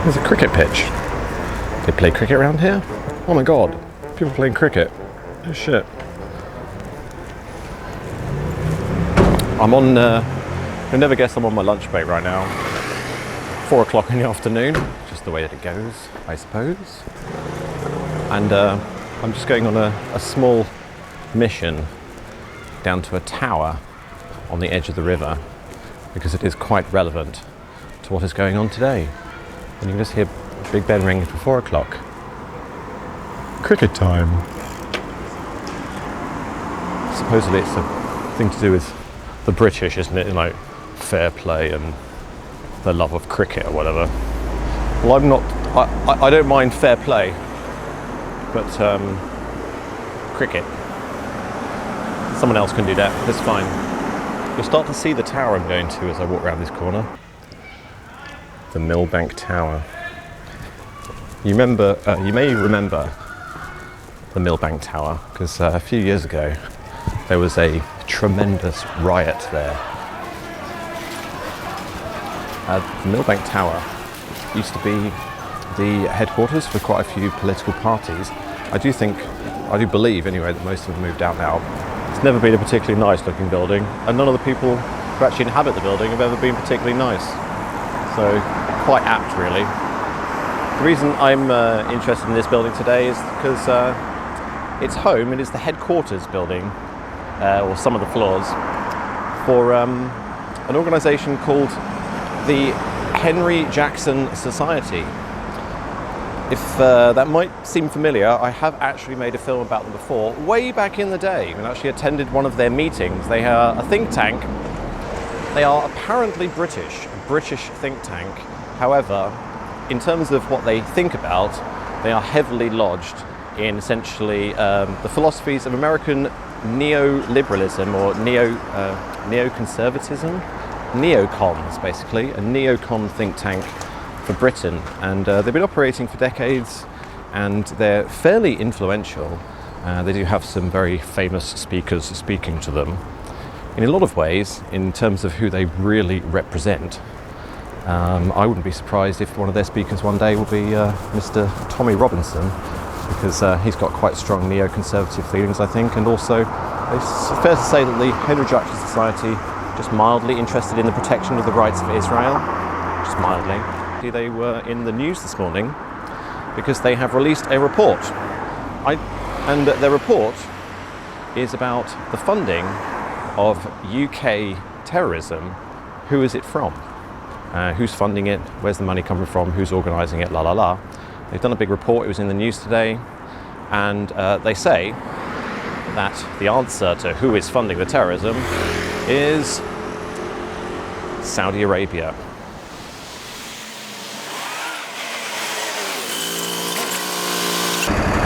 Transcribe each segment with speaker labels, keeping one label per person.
Speaker 1: There's a cricket pitch. They play cricket around here? Oh my god, people playing cricket. Oh shit. I'm on, you'll never guess I'm on my lunch break right now. 4 o'clock in the afternoon, just the way that it goes, I suppose. And I'm just going on a small mission down to a tower on the edge of the river because it is quite relevant to what is going on today. And you can just hear Big Ben ringing for 4 o'clock. Cricket time. Supposedly it's a thing to do with the British, isn't it? Like fair play and the love of cricket or whatever. Well, I'm not, I don't mind fair play, but cricket, someone else can do that, that's fine. You'll start to see the tower I'm going to as I walk around this corner. The Millbank Tower. You may remember the Milbank Tower because a few years ago there was a tremendous riot there. The Milbank Tower used to be the headquarters for quite a few political parties. I do believe anyway that most of them moved out now. It's never been a particularly nice looking building, and none of the people who actually inhabit the building have ever been particularly nice. So quite apt really. The reason I'm interested in this building today is because it's home, it is the headquarters building, or some of the floors, for an organisation called the Henry Jackson Society. If that might seem familiar, I have actually made a film about them before, way back in the day, and actually attended one of their meetings. They are a think tank. They are apparently British, a British think tank. However, in terms of what they think about, they are heavily lodged in essentially the philosophies of American neoliberalism or neoconservatism. Neocons, basically, a neocon think tank for Britain, and they've been operating for decades and they're fairly influential. They do have some very famous speakers speaking to them in a lot of ways in terms of who they really represent. I wouldn't be surprised if one of their speakers one day will be Mr. Tommy Robinson, because he's got quite strong neoconservative feelings, I think, and also it's fair to say that the Henry Jackson Society just mildly interested in the protection of the rights of Israel, just mildly. They were in the news this morning because they have released a report. And their report is about the funding of UK terrorism. Who is it from? Who's funding it? Where's the money coming from? Who's organising it? La la la. They've done a big report, it was in the news today, and they say that the answer to who is funding the terrorism is Saudi Arabia.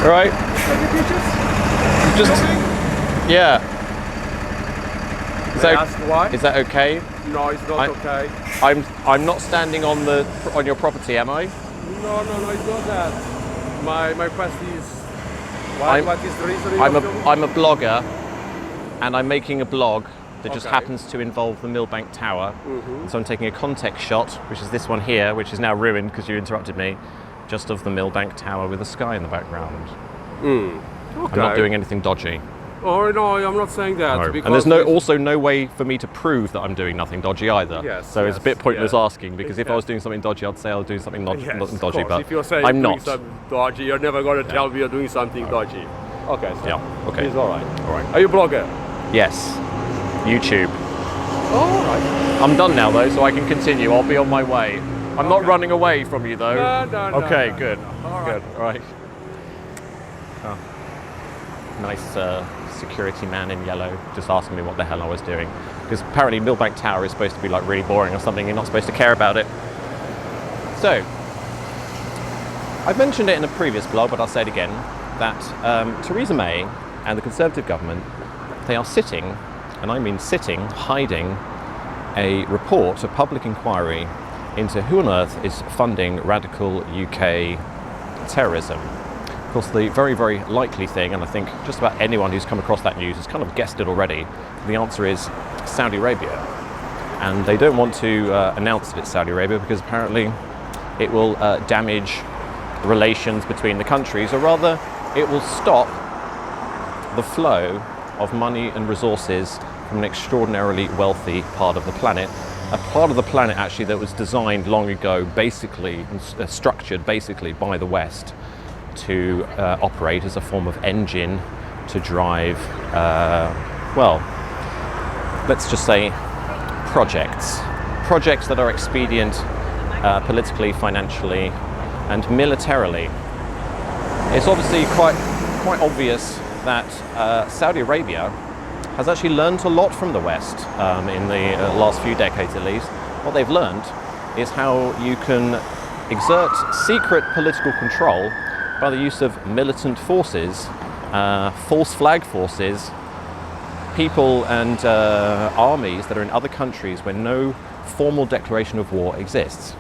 Speaker 1: All right. Just, yeah.
Speaker 2: May I ask why?
Speaker 1: Is that okay?
Speaker 2: No, it's not okay.
Speaker 1: I'm not standing on your property, am I?
Speaker 2: No, it's not that. My question is, what is the reason?
Speaker 1: I'm a blogger, and I'm making a blog that just happens to involve the Milbank Tower. Mm-hmm. So I'm taking a context shot, which is this one here, which is now ruined because you interrupted me, just of the Milbank Tower with the sky in the background.
Speaker 2: Okay.
Speaker 1: I'm not doing anything dodgy.
Speaker 2: Oh no, I'm not saying that.
Speaker 1: No.
Speaker 2: Because
Speaker 1: and there's also no way for me to prove that I'm doing nothing dodgy either.
Speaker 2: Yes,
Speaker 1: so it's a bit pointless asking, because if I was doing something dodgy, I'd say I was doing something dodgy, but
Speaker 2: if you're saying
Speaker 1: I'm
Speaker 2: doing
Speaker 1: not.
Speaker 2: something dodgy, you're never going to tell me you're doing something dodgy. Okay. So
Speaker 1: yeah. Okay.
Speaker 2: It's all right.
Speaker 1: All right.
Speaker 2: Are you a blogger?
Speaker 1: Yes. YouTube.
Speaker 2: Oh, all right.
Speaker 1: I'm done now though, so I can continue. I'll be on my way. I'm not running away from you though.
Speaker 2: No.
Speaker 1: Okay, good.
Speaker 2: All
Speaker 1: Good.
Speaker 2: right.
Speaker 1: All right. Oh. Nice security man in yellow just asking me what the hell I was doing, because apparently Millbank Tower is supposed to be like really boring or something. You're not supposed to care about it. So I've mentioned it in a previous blog, but I'll say it again, that Theresa May and the Conservative government, they are sitting, and I mean sitting, hiding a report, a public inquiry into who on earth is funding radical UK terrorism. Of course, the very, very likely thing, and I think just about anyone who's come across that news has kind of guessed it already, the answer is Saudi Arabia. And they don't want to announce that it's Saudi Arabia because apparently it will damage relations between the countries, or rather, it will stop the flow of money and resources from an extraordinarily wealthy part of the planet. A part of the planet actually that was designed long ago, basically, and structured basically by the West to operate as a form of engine to drive, well, let's just say projects that are expedient politically, financially, and militarily. It's obviously quite obvious that Saudi Arabia has actually learned a lot from the West in the last few decades at least. What they've learned is how you can exert secret political control by the use of militant forces, false flag forces, people and armies that are in other countries where no formal declaration of war exists.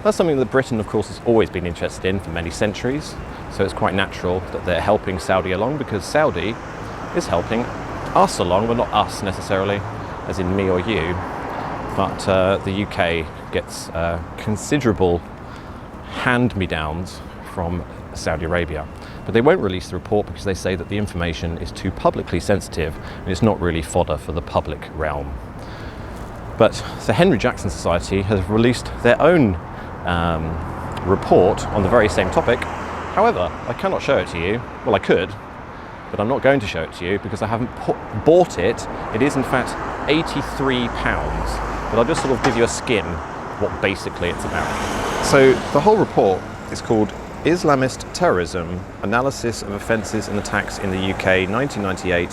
Speaker 1: That's something that Britain, of course, has always been interested in for many centuries, so it's quite natural that they're helping Saudi along, because Saudi is helping us along. Well, not us necessarily, as in me or you, but the UK gets considerable hand-me-downs from Saudi Arabia. But they won't release the report because they say that the information is too publicly sensitive and it's not really fodder for the public realm. But the Henry Jackson Society has released their own report on the very same topic. However, I cannot show it to you. Well, I could, but I'm not going to show it to you because I haven't bought it. It is in fact £83, but I'll just sort of give you a skim what basically it's about. So the whole report is called Islamist Terrorism, Analysis of Offences and Attacks in the UK 1998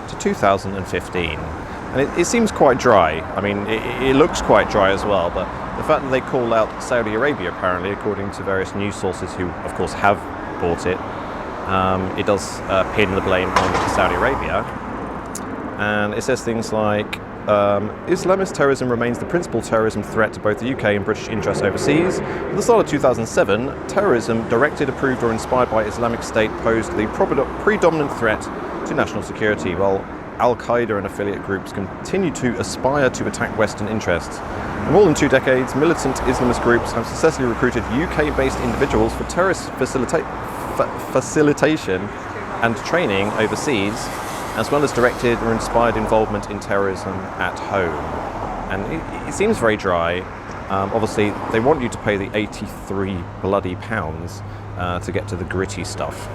Speaker 1: to 2015. And it seems quite dry. I mean, it looks quite dry as well, but the fact that they call out Saudi Arabia, apparently, according to various news sources who, of course, have bought it, it does pin the blame on Saudi Arabia. And it says things like, Islamist terrorism remains the principal terrorism threat to both the UK and British interests overseas. At the start of 2007, terrorism directed, approved or inspired by Islamic State posed the predominant threat to national security, while Al-Qaeda and affiliate groups continue to aspire to attack Western interests. For more than 2 decades, militant Islamist groups have successfully recruited UK-based individuals for terrorist facilitation and training overseas, as well as directed or inspired involvement in terrorism at home. And it seems very dry. Obviously, they want you to pay the 83 bloody pounds to get to the gritty stuff.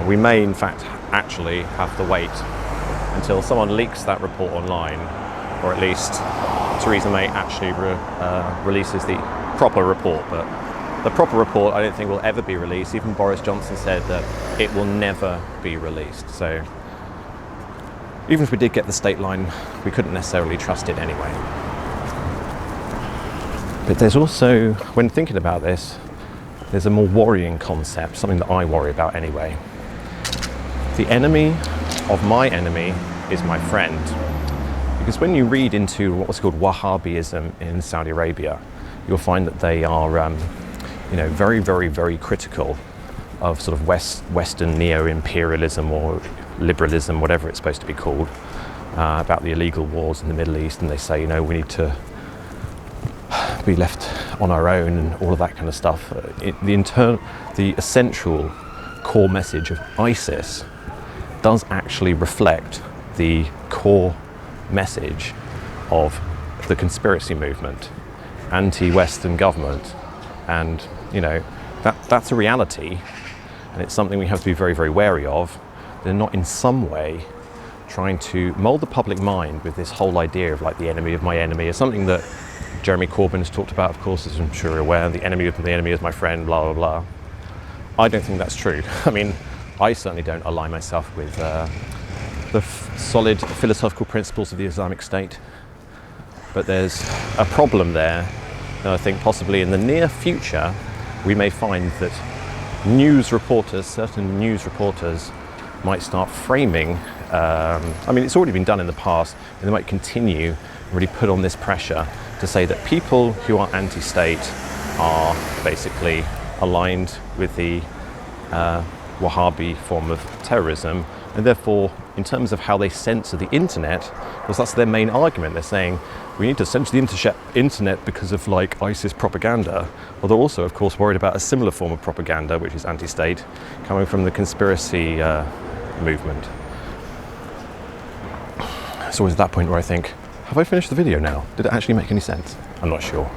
Speaker 1: We may, in fact, actually have to wait until someone leaks that report online, or at least Theresa May actually releases the proper report. But the proper report, I don't think, will ever be released. Even Boris Johnson said that it will never be released. So even if we did get the state line, we couldn't necessarily trust it anyway. But there's also, when thinking about this, there's a more worrying concept, something that I worry about anyway. The enemy of my enemy is my friend. Because when you read into what's called Wahhabism in Saudi Arabia, you'll find that they are very, very, very critical of sort of Western neo-imperialism or liberalism, whatever it's supposed to be called, about the illegal wars in the Middle East. And they say, we need to be left on our own and all of that kind of stuff. The essential core message of ISIS does actually reflect the core message of the conspiracy movement, anti-Western government, and that's a reality, and it's something we have to be very, very wary of. They're not in some way trying to mold the public mind with this whole idea of like the enemy of my enemy is something that Jeremy Corbyn has talked about, of course, as I'm sure you're aware. The enemy is my friend, blah blah blah. I don't think that's true. I mean, I certainly don't align myself with the solid philosophical principles of the Islamic State. But there's a problem there, and I think possibly in the near future we may find that certain news reporters might start framing, it's already been done in the past, and they might continue and really put on this pressure to say that people who are anti-state are basically aligned with the Wahhabi form of terrorism, And therefore, in terms of how they censor the internet, because that's their main argument, they're saying we need to censor the internet because of like ISIS propaganda. Well, they're also, of course, worried about a similar form of propaganda, which is anti-state, coming from the conspiracy movement. It's always at that point where I think, have I finished the video now? Did it actually make any sense? I'm not sure.